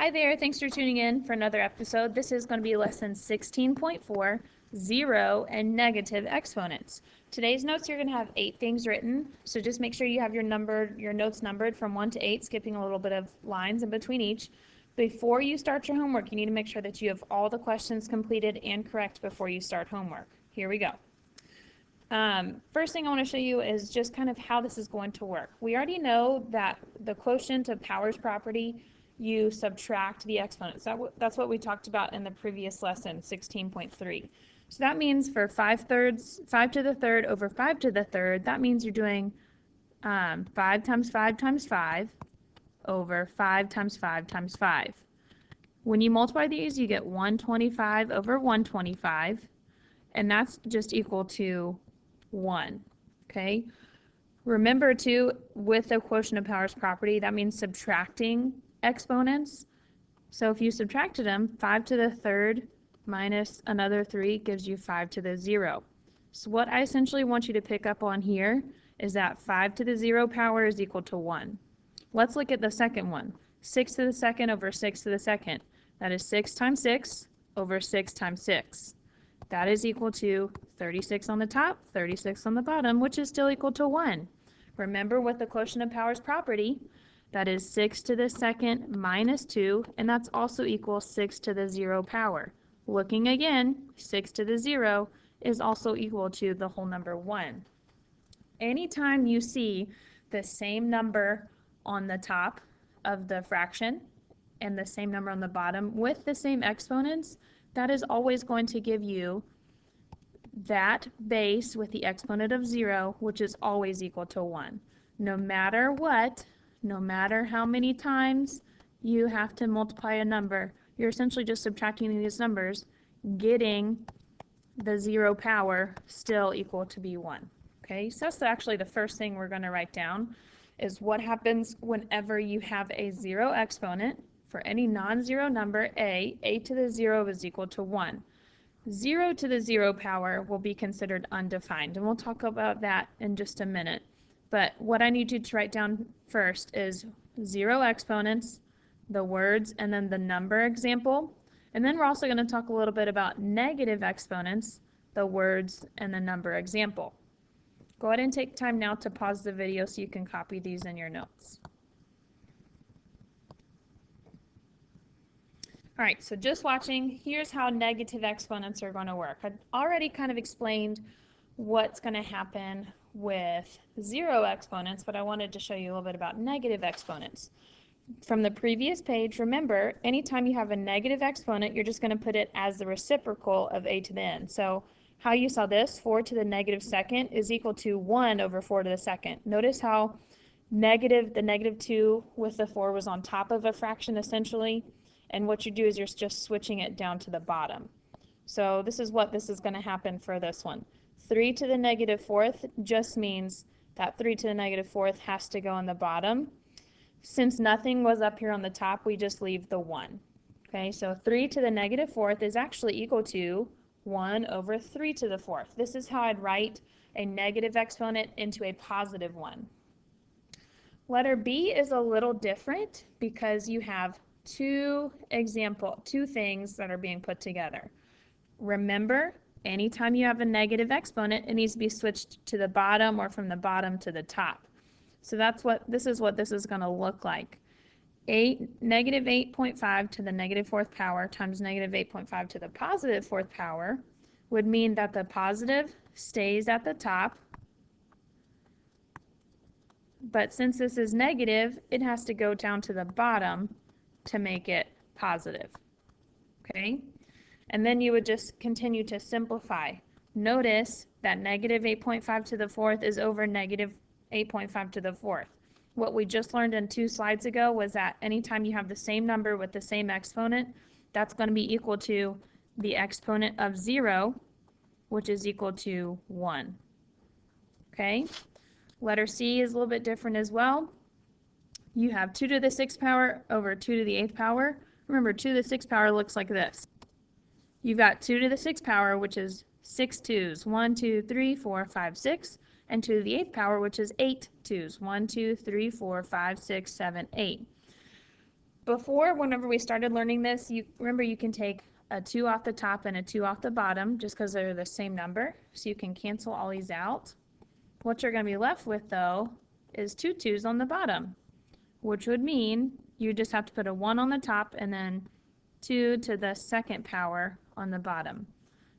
Hi there, thanks for tuning in for another episode. This is going to be lesson 16.4, 0 and negative exponents. Today's notes, you're going to have 8 things written, so just make sure you have your notes numbered from 1 to 8, skipping a little bit of lines in between each. Before you start your homework, you need to make sure that you have all the questions completed and correct before you start homework. Here we go. First thing I want to show you is just kind of how this is going to work. We already know that the quotient of powers property, you subtract the exponents. That's what we talked about in the previous lesson, 16.3. So that means for 5 to the third over 5 to the third, that means you're doing 5 times 5 times 5 over 5 times 5 times 5. When you multiply these, you get 125 over 125, and that's just equal to 1. Okay? Remember too, with the quotient of powers property, that means subtracting exponents. So if you subtracted them, 5 to the third minus another 3 gives you 5 to the 0. So what I essentially want you to pick up on here is that 5 to the 0 power is equal to 1. Let's look at the second one. 6 to the second over 6 to the second. That is 6 times 6 over 6 times 6. That is equal to 36 on the top, 36 on the bottom, which is still equal to 1. Remember, with the quotient of powers property, that is 6 to the second minus 2, and that's also equals 6 to the 0 power. Looking again, 6 to the 0 is also equal to the whole number 1. Anytime you see the same number on the top of the fraction and the same number on the bottom with the same exponents, that is always going to give you that base with the exponent of 0, which is always equal to 1. No matter what, no matter how many times you have to multiply a number, you're essentially just subtracting these numbers, getting the 0 power still equal to be 1. Okay, so that's actually the first thing we're going to write down, is what happens whenever you have a 0 exponent. For any non-zero number, a to the 0 is equal to 1. 0 to the 0 power will be considered undefined, and we'll talk about that in just a minute. But what I need you to write down first is 0 exponents, the words, and then the number example. And then we're also going to talk a little bit about negative exponents, the words, and the number example. Go ahead and take time now to pause the video so you can copy these in your notes. All right, so just watching, here's how negative exponents are going to work. I've already kind of explained what's going to happen with 0 exponents, but I wanted to show you a little bit about negative exponents. From the previous page, remember, anytime you have a negative exponent, you're just going to put it as the reciprocal of a to the n. So how you saw this, 4 to the negative second is equal to 1 over 4 to the second. Notice how the negative 2 with the 4 was on top of a fraction essentially. And what you do is you're just switching it down to the bottom. So this is what this is going to happen for this one. 3 to the negative fourth just means that 3 to the negative fourth has to go on the bottom. Since nothing was up here on the top, we just leave the 1. Okay, so 3 to the negative fourth is actually equal to 1 over 3 to the fourth. This is how I'd write a negative exponent into a positive one. Letter B is a little different because you have two things that are being put together. Remember, anytime you have a negative exponent, it needs to be switched to the bottom or from the bottom to the top. So this is what this is going to look like. Negative 8.5 to the negative fourth power times negative 8.5 to the positive fourth power would mean that the positive stays at the top, but since this is negative, it has to go down to the bottom to make it positive. Okay? And then you would just continue to simplify. Notice that negative 8.5 to the fourth is over negative 8.5 to the fourth. What we just learned in 2 slides ago was that anytime you have the same number with the same exponent, that's going to be equal to the exponent of 0, which is equal to 1. Okay? Letter C is a little bit different as well. You have 2 to the 6th power over 2 to the 8th power. Remember, 2 to the 6th power looks like this. You've got 2 to the 6th power, which is 6 2s. 1, 2, 3, 4, 5, 6. And 2 to the 8th power, which is 8 2s. 1, 2, 3, 4, 5, 6, 7, 8. before, whenever we started learning this, you remember you can take a 2 off the top and a 2 off the bottom just because they're the same number. So you can cancel all these out. What you're going to be left with, though, is 2 2's on the bottom, which would mean you just have to put a 1 on the top and then 2 to the second power on the bottom.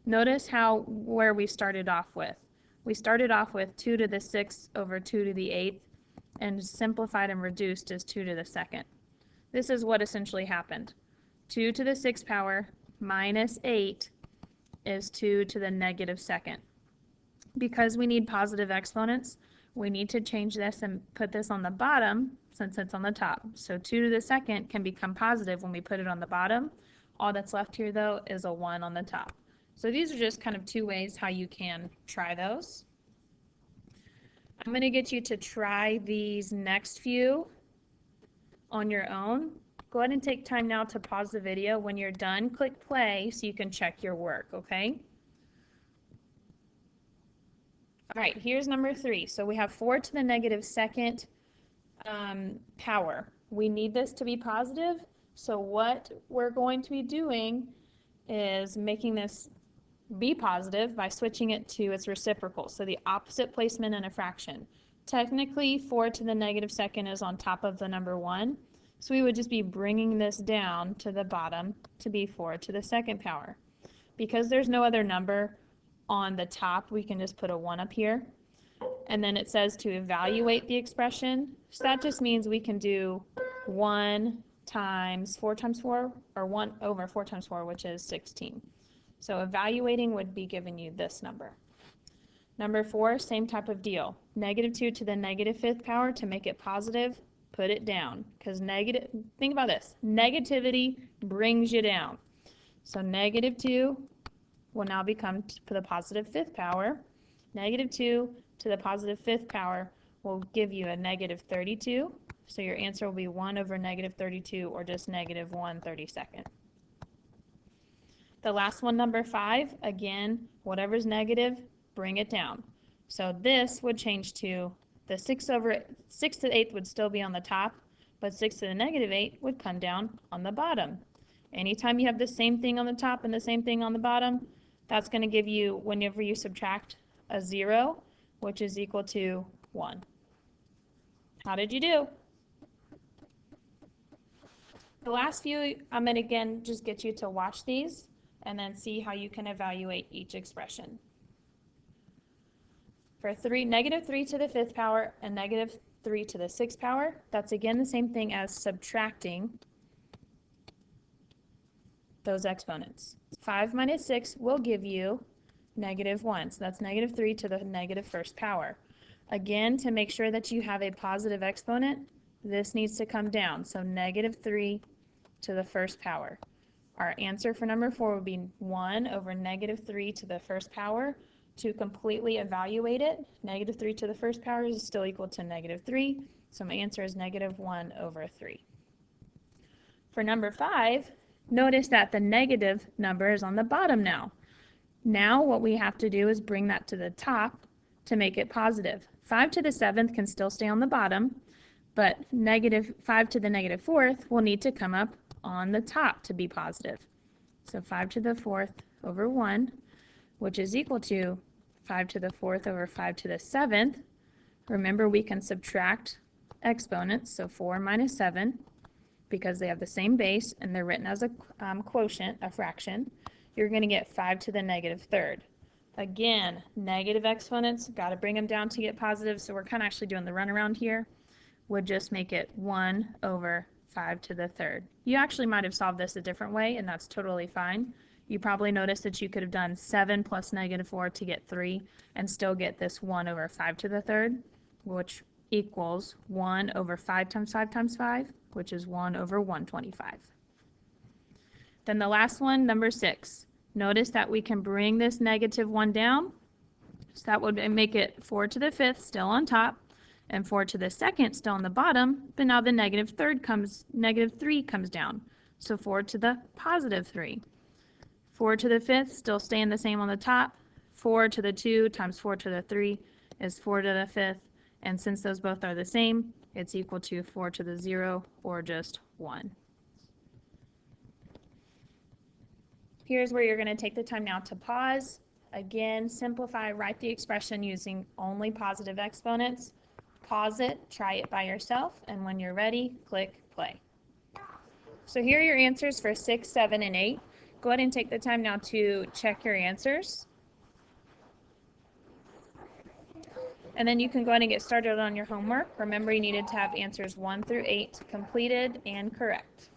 Notice where we started off with. We started off with 2 to the 6th over 2 to the 8th and simplified and reduced as 2 to the 2nd. This is what essentially happened. 2 to the 6th power minus 8 is 2 to the negative 2nd. Because we need positive exponents, we need to change this and put this on the bottom since it's on the top. So 2 to the 2nd can become positive when we put it on the bottom. All that's left here, though, is a 1 on the top. So these are just kind of 2 ways how you can try those. I'm going to get you to try these next few on your own. Go ahead and take time now to pause the video. When you're done, click play so you can check your work, okay? All right, here's number 3. So we have 4 to the negative 2nd power. We need this to be positive. So what we're going to be doing is making this be positive by switching it to its reciprocal. So the opposite placement in a fraction. Technically, 4 to the negative 2nd is on top of the number 1. So we would just be bringing this down to the bottom to be 4 to the 2nd power. Because there's no other number on the top, we can just put a 1 up here. And then it says to evaluate the expression. So that just means we can do 1 times 4 times 4, or 1 over 4 times 4, which is 16. So evaluating would be giving you this number. Number 4, same type of deal. Negative 2 to the negative 5th power, to make it positive, put it down. Because think about this. Negativity brings you down. So negative 2 will now become to the positive 5th power. Negative 2 to the positive 5th power will give you a negative 32. So your answer will be 1 over negative 32, or just negative 1/32. The last one, number 5, again, whatever's negative, bring it down. So this would change to the 6 to the 8th would still be on the top, but 6 to the negative 8 would come down on the bottom. Anytime you have the same thing on the top and the same thing on the bottom, that's going to give you, whenever you subtract, a 0, which is equal to 1. How did you do? The last few, I'm going to again just get you to watch these and then see how you can evaluate each expression. For negative 3 to the 5th power and negative 3 to the 6th power, that's again the same thing as subtracting those exponents. 5 minus 6 will give you negative 1. So that's negative 3 to the negative 1st power. Again, to make sure that you have a positive exponent, this needs to come down. So negative 3 to the 1st power. Our answer for number 4 would be 1 over negative 3 to the 1st power. To completely evaluate it, negative 3 to the 1st power is still equal to negative 3. So my answer is negative 1 over 3. For number 5, notice that the negative number is on the bottom now. Now what we have to do is bring that to the top to make it positive. 5 to the 7th can still stay on the bottom, but negative 5 to the negative 4th will need to come up on the top to be positive. So 5 to the 4th over 1, which is equal to 5 to the 4th over 5 to the 7th. Remember, we can subtract exponents, so 4 minus 7, because they have the same base and they're written as a quotient, a fraction. You're going to get 5 to the negative 3rd. Again, negative exponents, got to bring them down to get positive, so we're kind of actually doing the runaround here. Would just make it 1 over 5 to the 3rd. You actually might have solved this a different way, and that's totally fine. You probably noticed that you could have done 7 plus negative 4 to get 3 and still get this 1 over 5 to the 3rd, which equals 1 over 5 times 5 times 5, which is 1 over 125. Then the last one, number 6. Notice that we can bring this negative 1 down. So that would make it 4 to the 5th still on top, and 4 to the 2nd still on the bottom, but now the negative 3 comes down. So 4 to the positive 3. 4 to the 5th still staying the same on the top. 4 to the 2 times 4 to the 3 is 4 to the 5th, and since those both are the same, it's equal to 4 to the 0, or just 1. Here's where you're going to take the time now to pause. Again, simplify, write the expression using only positive exponents. Pause it, try it by yourself, and when you're ready, click play. So here are your answers for 6, 7, and 8. Go ahead and take the time now to check your answers. And then you can go ahead and get started on your homework. Remember, you needed to have answers 1 through 8 completed and correct.